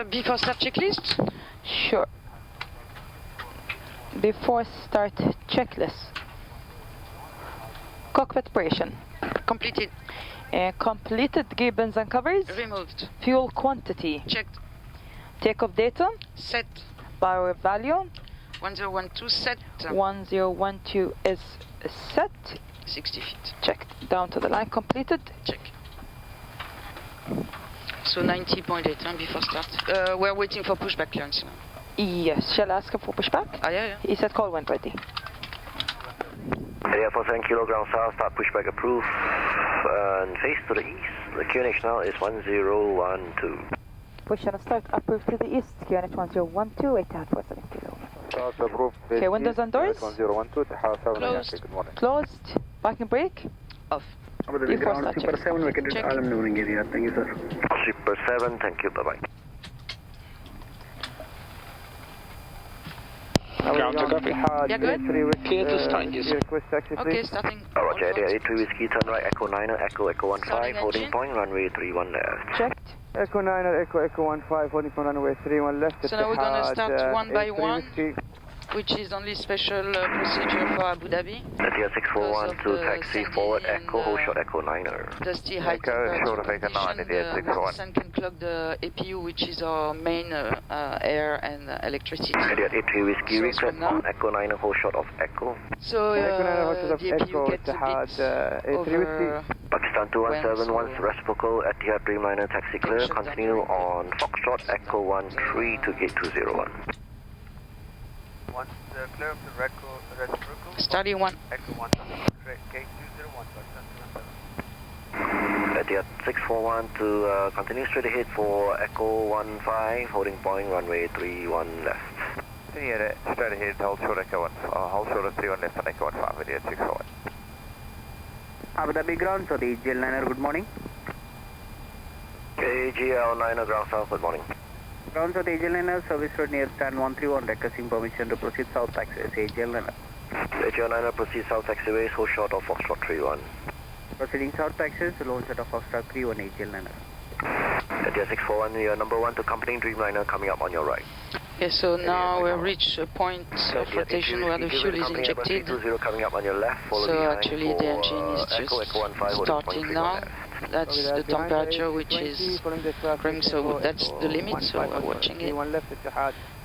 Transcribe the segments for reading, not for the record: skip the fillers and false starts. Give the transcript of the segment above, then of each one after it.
before start checklist? Sure. Before start checklist. Cockpit operation. Completed. Completed gibbons and covers. Removed. Fuel quantity. Checked. Takeoff data. Set. Power value. 1012 set. 1012 is set. 60 feet. Checked. Down to the line. Completed. Check. So 90.8 before start. We're waiting for pushback clearance now. Yes. Shall I ask him for pushback? Yeah. He said call when ready. Area for 7 kilogram south, start pushback approved. And face to the east. The QNH now is 1012. Push and start approved to the east. QNH 1012, ETIHAD for 7 kilo. Start approved. Okay, windows and doors. 1012, Closed. good morning. Closed. Parking brake. Off. Abu Dhabi ground, Super 7 vacated Check. Alam Nooring area. Thank you, sir. Super 7, thank you, bye-bye. Ground to copy. Yeah, good. Clear to start, yes. Okay, starting. Roger, area 83 whiskey, turn right, Echo 9, Echo 15, Starting holding engine. point, runway 31 left. Checked. Echo 9 at Echo 15, holding for runway 31 left. So now we're going to start one by one, which is only special procedure for Abu Dhabi. Etihad 641 Because to of the taxi sending forward, and, Echo, hold short, Echo 9er. Dusty high temperature condition, the sun can clog the APU, which is our main air and electricity. Etihad 83 whiskey, So request from now- on Echo 9, hold short of Echo. So the APU gets a bit over. Pakistan 217, once reciprocal, Etihad Dreamliner taxi clear, Tension continue down. on Foxtrot, Echo 13 to gate 201. Once clear of the reciprocal. Starting one. Echo 1, gate 201, Etihad 641 to continue straight ahead for Echo 15, holding point, runway 31 left. Continue straight ahead, hold short Echo 1, hold short of 31 left on Echo 15, Etihad 641. Abu Dhabi ground, so the GL liner, good morning. AGL 9 ground south, good morning. Ground, so the AGL liner, service road near stand 131, requesting permission to proceed south access, AGL liner. AGL 9 proceed south taxiways, hold short of Foxtrot 31. Proceeding south access, low set of Foxtrot 31, AGL liner. Etihad 641, your number 1 to accompanying Dreamliner coming up on your right. Okay, so now we reach a point of rotation where the fuel is injected. 20 coming up on your left, follow So behind actually the for, engine is Echo, just Echo 15, holding point starting 31 now. left. That's the temperature which is going, so that's the limit, so we're watching it.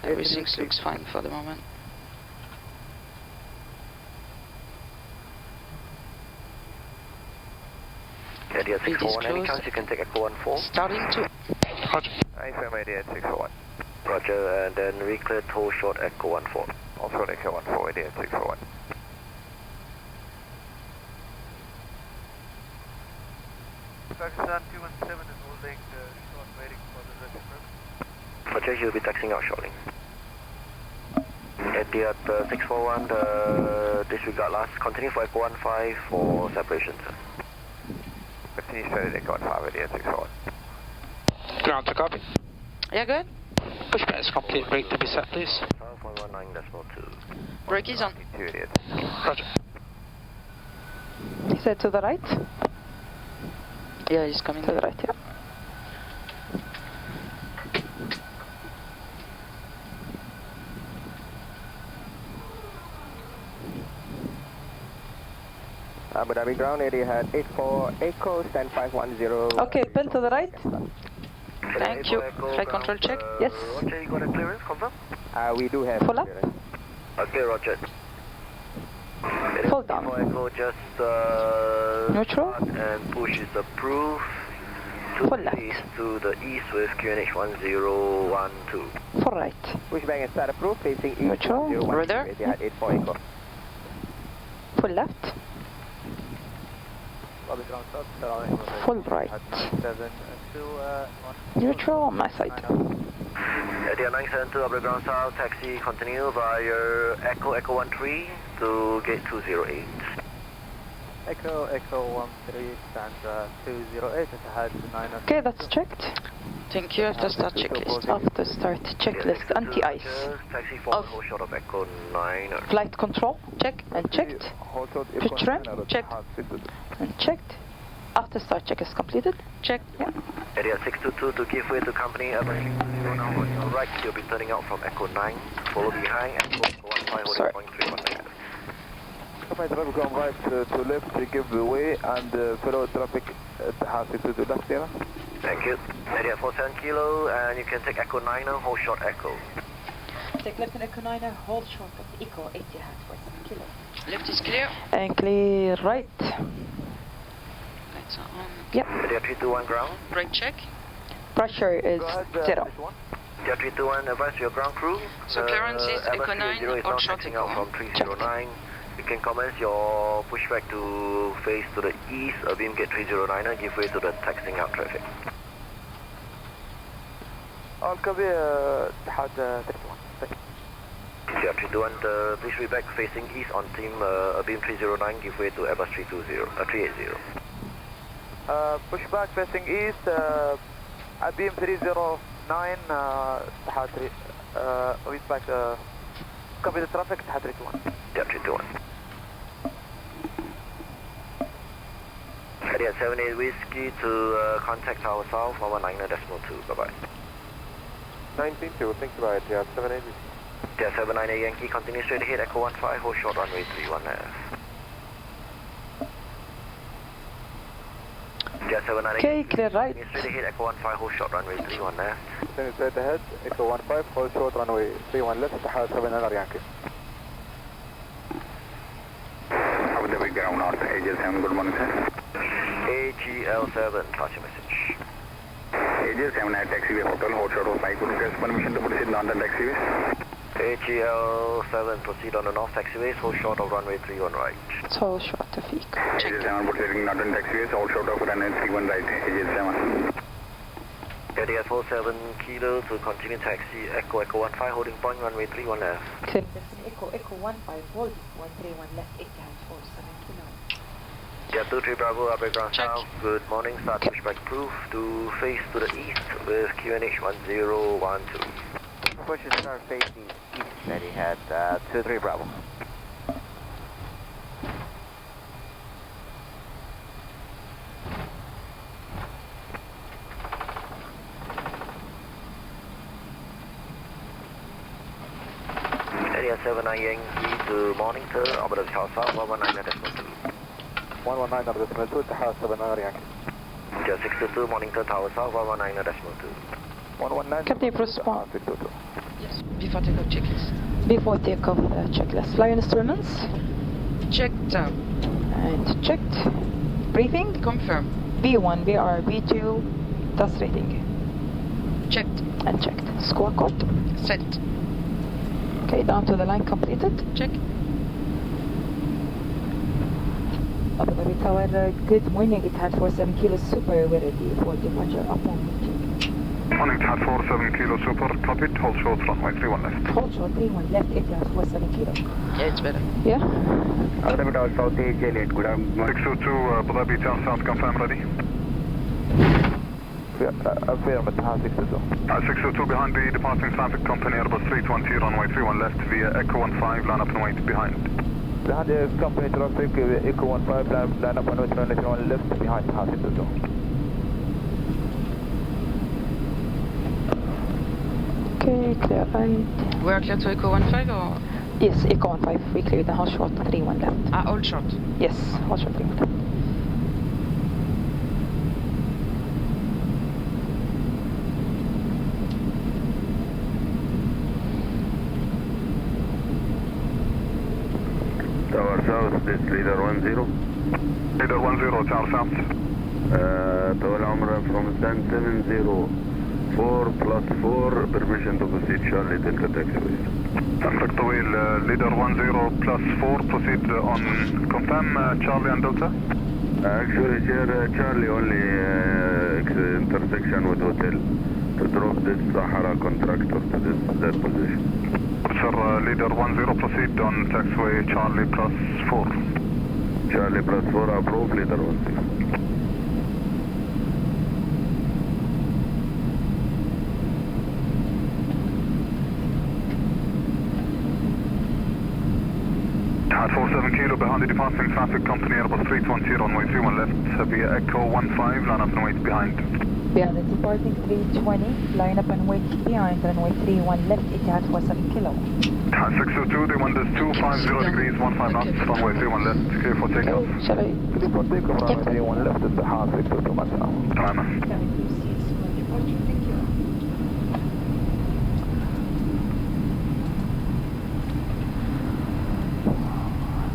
Everything looks fine for the moment. Etihad It is 641, any closed. chance you can take Echo 14? Starting to. IFM Etihad 641. Roger, and then reclear, hold short Echo 14. Hold short Echo 14, Etihad 641. Pakistan 217 is holding short, waiting for the reciprocal. Roger, he'll be taxiing out shortly. Etihad 641, disregard last, continue for Echo 15 for separation, sir. Continue straight at Echo 15, Etihad 641. Ground to copy. Yeah, good. Pushback is complete. Brake to be set, please. 5.19.2. Brake is on. Roger. He said to the right. Yeah, he's coming. To the right, yeah. Abu Dhabi ground, Etihad 84 Echo, stand 510. Okay, pin to the right. Thank you. Flight control check. Yes. Roger, you got a clearance, confirm? We do have Full up. clearance. Okay, Roger. Full down. Echo, just Neutral. start and push is approved. To Full the left. east, to the east with QNH 1012. Full right. Pushback and start approved, facing east. Neutral. 101, Radar. Etihad 84 Echo. Full left. Full right. 7 Neutral on my side. Etihad 972 up the ground south, taxi continue via Echo 13 to gate 208. Echo 13 stands 208, Etihad 9. Okay, that's checked. Thank you. After start checklist. After start checklist, anti-ice. Taxi forward, Off. hold short of Echo 9. Flight control, check and checked. Pitch run, Check. and checked. After start check is completed. Check. Yeah. Area 622 to give way to company Airbus 320 now on your right. You'll be turning out from Echo 9. Follow behind Echo 15 holding point 319. Company traffic on right to left, give way and follow traffic ETIHAD 622 left here. Thank you. Area 47 kilo and you can take Echo 9 now, hold short Echo. Take left and Echo 9, hold short of Echo ETIHAD 47 kilo. Left is clear. And clear right. Lights are on. Yep. Area 321 ground. Brake check. Pressure is 0. Area 321 advise your ground crew. So clearance is Echo 9, hold short taxing Echo. out from 309. You can commence your pushback to face to the east, beam gate 309 and give way to the taxing out traffic. On copy ETIHAD 31. Area 321, please be back facing east on team beam 309, give way to Airbus 380. Pushback facing east, beam 309, ETIHAD 3, read back, copy the traffic, ETIHAD 31. Yeah, 321. Area 78 Whiskey to contact Tower South, 119.2, bye-bye. 19-2, thank you, right, yeah, 78 Whiskey. Yeah, 798 Yankee, continue straight ahead, Echo 15, hold short runway 31 left. Yeah, 798 Okay, clear right. Continue straight ahead, Echo 15, hold short runway 31 left. Continue straight ahead, Echo 15, hold short runway 31 left, ETIHAD 7 Yankee. Abu Dhabi ground north, AGL7, good morning sir. AGL7, pass your message. AGL7 at taxiway hotel, hold short of 5, could you request permission to proceed on the taxiway? AGL7, proceed on the north taxiways, hold short of runway 31 right. So short of Eco. AGL7 proceeding northern taxiways, hold short of runway 31 right, AGL7. Area 47 kilo to continue taxi, Echo 15, holding point runway 31 left. Clear Echo 15, hold 131 left, ETIHAD 47 kilo. Yeah, 23 Bravo, Abu Ground Check. South. Good morning, start pushback proof to face to the east with QNH 1012. Push is start facing east, ETIHAD 23 Bravo. Area 79 Yankee to Monitor, Abu Dhabi South, 119.2. 119.2, ETIHAD 7 Yankee. Yeah, 622 Monitor Tower South, 119.2. 119. Captain, respond. 622. Yes. Before takeoff checklist. Before takeoff checklist. Flight instruments. Checked. And checked. Briefing. Confirm. B1, BR, B2. Dust rating. Checked. And checked. Score code. Set. Okay, down to the line completed. Check. Abu Dhabi Tower, good morning. ETIHAD 47 kilo super. We're ready for departure upon meeting. Morning, ETIHAD 47 kilo super, copy, hold short, runway 31 left. Hold short, 31 left, ETIHAD 47 kilo. Yeah, it's better. Yeah? Abu Dhabi Tower South, AGL8, good morning. 622 Abu Dhabi Tower South, confirm ready. Affirm, ETIHAD 622. 622 behind the departing traffic company Airbus 320, runway 31 left via Echo 15, line up and wait behind. Behind the company traffic, Echo 15, line up and wait runway 31 left behind ETIHAD 622. Okay, clear right. We are clear to Echo 15 or? Yes, Echo 15, we cleared the hold short, 31 left. All short. Yes, hold short, 31 left. Tower South, this leader 10. Leader 10, Tower South. Tower Umrah from stand 704 plus 4, permission to proceed Charlie Delta taxiway. Amrak Tawil, leader 10 plus 4, proceed on confirm Charlie and Delta. Actually, Charlie only intersection with hotel to drop this Sahara contractor to that position. Sir, leader 10, proceed on taxiway Charlie plus 4. Charlie plus 4, approve, leader 10. ETIHAD 47 kilo behind the departing traffic company Airbus 320, runway 31 left via Echo 15, line up and wait behind. Yeah, the departing 320, line up and wait behind runway 31 left, ETIHAD for 7 kilo. ETIHAD 602, the wind is 250 degrees, 15 knots, runway 31 left, clear for takeoff. Shall I? Clear for takeoff, runway 31 left, ETIHAD 602 مثلا. تمام. Cabin crew seats for departure, thank you.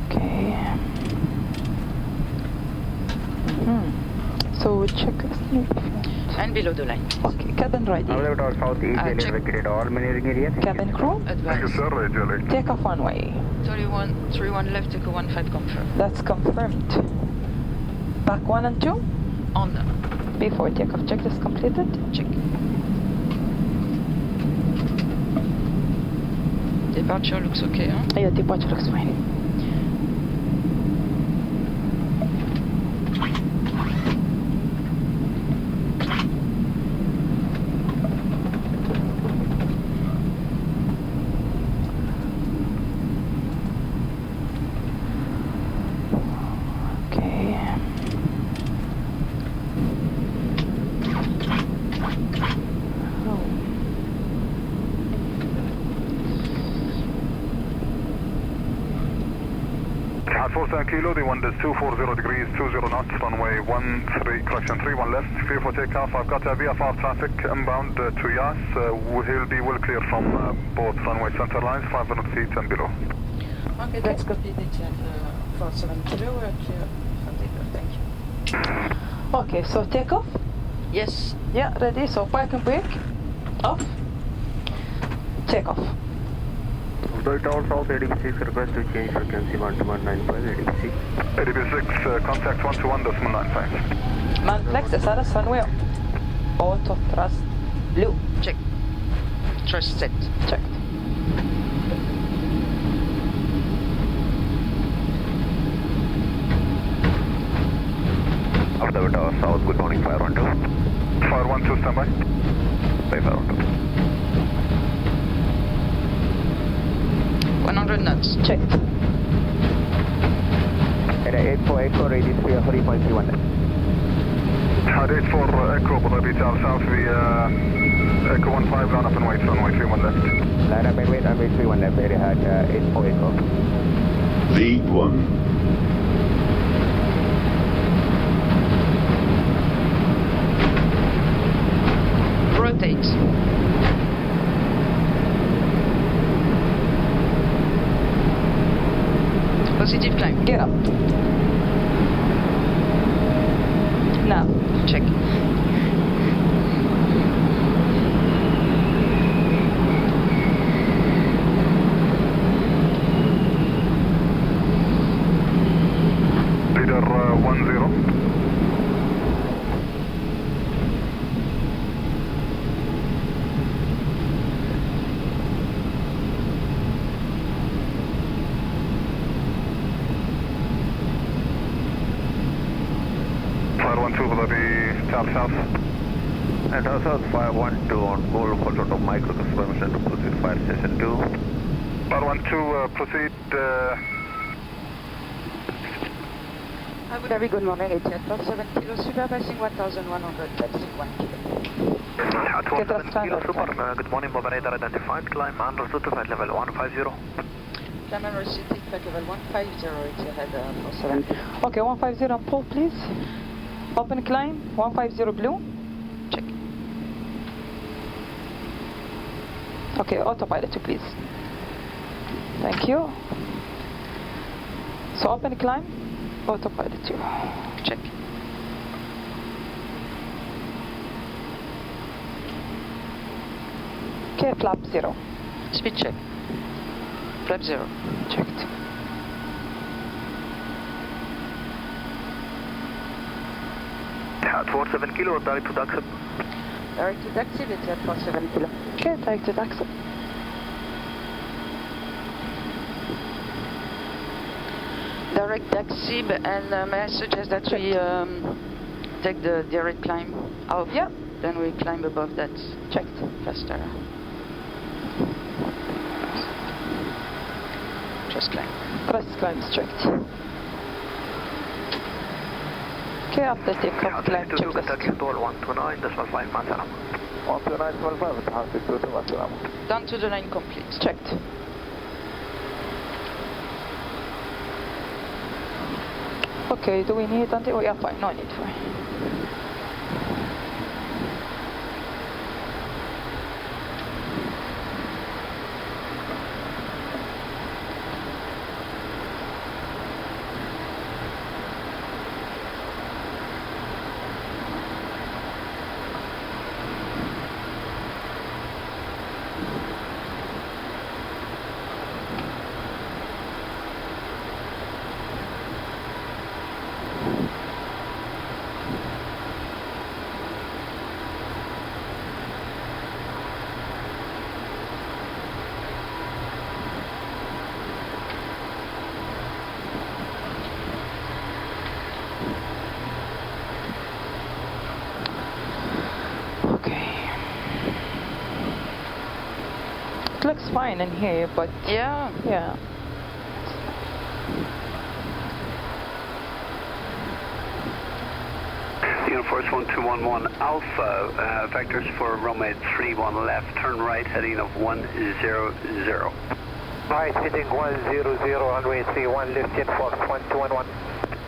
Okay. So check And below the line. Okay, cabin ready. Abu Dhabi South East check. evacuated all maneuvering areas. Cabin crew, Thank you, Advance. sir. Radio link. takeoff runway. 31 left, echo 15 confirm. That's confirmed. Back 1 and 2. On. Before takeoff checklist completed. Check. Departure looks okay, huh? Yeah, departure looks fine. ETIHAD 47 kilo, the wind is 240 degrees, 20 knots, runway 31 left, clear for takeoff. I've got VFR traffic inbound to Yas. He'll be well clear from both runway center lines, 500 feet and below. Okay, that's completed. 47 kilo, we're clear for takeoff. Thank you. Okay, so takeoff. Yes. Yeah, ready. So park and brake. Off. Takeoff. Abu Dhabi Tower South ADB6 request to change frequency 12195 ADB6. ADB6 contact 121.95. Manflex SRS runway. Auto thrust blue. Check. Thrust set. Checked. Abu Dhabi Tower South, good morning, 512. 512 standby. 512. 100 knots. Checked. At 8484, radius 3.31 left. ETIHAD 84 Echo, Abu Dhabi Tower South, Echo 15, line up and wait, runway 31 left. Line up and wait, runway 31 left, ETIHAD 8484. V1. Rotate. Positive climb. Get up. Now. Check. Leader 10. Abu Dhabi Tower South. And Tower South 512 on goal for short of micro permission to proceed fire station 2. 512 proceed. Abu Dhabi, good morning. ETIHAD 7 kilo, supervising 1100, taxi 1 kilo. ETIHAD 7 kilo, super. Good morning, Bob radar identified. Climb understood to flight level 150. Climb and receive flight level 150, ETIHAD 47. Okay, 150 on pull, please. Open climb, 150 blue. Check. Okay, autopilot, please. Thank you. So open climb, autopilot. Check. Okay, flap 0. Speed check. Flap 0. Checked. ETIHAD 47 kilo, direct to taxi. Direct to taxi, ETIHAD 47 kilo. Okay, direct to taxi. Direct taxi, and may I suggest that we take the direct climb off? Yeah. Then we climb above that. Checked. Faster. Just climb. Press climb checked. Okay, after takeoff, climb to checklist. Kentucky Toll 129.5 مع السلامة. 129.5 اتحاد 622 مع السلامة. Down to the line complete. Checked. Okay, do we need anti? Oh yeah, fine, no need for. It looks fine in here, but yeah. Uniforce 1211 Alpha, vectors for runway 31 left, turn right heading of 100. Right, heading 100, runway 31 left, Uniforce 1211.